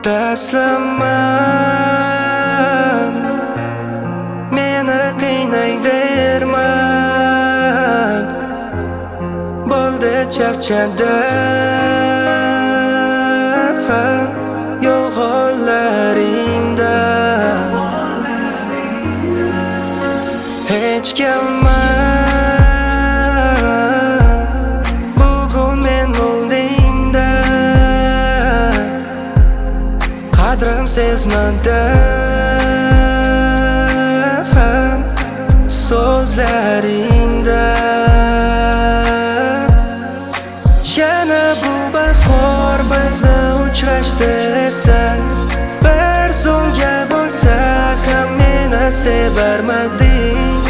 Taslamam, meni qiynayverma. Bo'ldi charchadim yo'q hollaringda. Hech kimman bugun men oldingda. Qadrim sezmadim so'zlaringda. Yana bu bahor bizni uchrashtirsa, bir so'ngga bo'lsa ham meni sevarmading.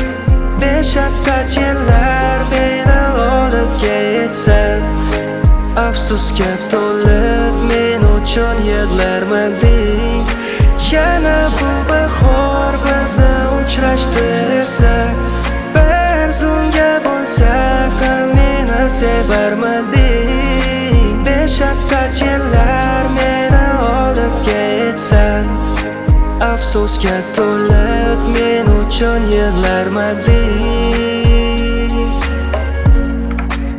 Beshafqat yillar meni olib ketsan, afsusga to'lib men uchun yig'larmading. Yana bu bahor bizni uchrashtirsa, bir so'ngga bo'lsa ham meni sevarmading. Beshafqat yillar meni olib ketsan, afsusga to'lib men uchun yig'larmading.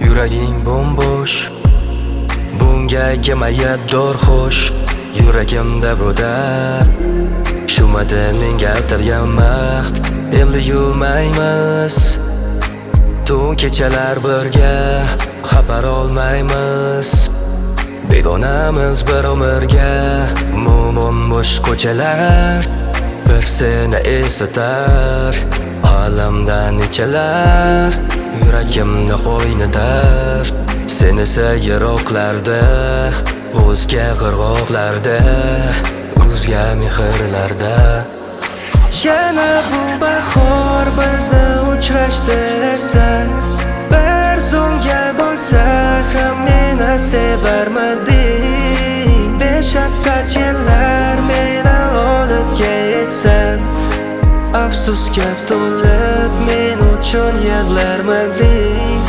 Yuraging bo'm-bo'sh, bunga kelmayapdir xo'sh. Yuragimda rodab, shumadi menga atalgan vaqt. Endi yurmaymiz tun kechalar birga, xabar olmaymiz. Begonamiz bir umrga, mo'min bo'sh ko'chalar bir seni eslatar. Olamdan nechalar yuragimni qo'ynida, senisi yiroqlarda, o'zga qirg'oqlarda, o'zga mehrlarda. Yana bu bahor bizni uchrashtirsa, bir so'ngga bo'lsa ham meni sevarmading. Beshafqat yillar meni olib ketsan, afsusga to'lib men uchun yig'larmading.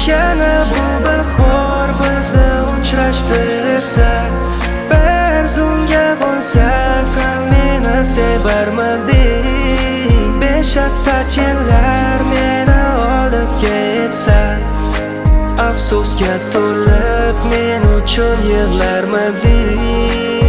Yana bu bahor bizni uchrashtirsa, bir so'ngga bo'lsa ham meni sevarmading. Beshafqat yillar meni olib ketsan, afsusga to'lib men uchun yig'larmading.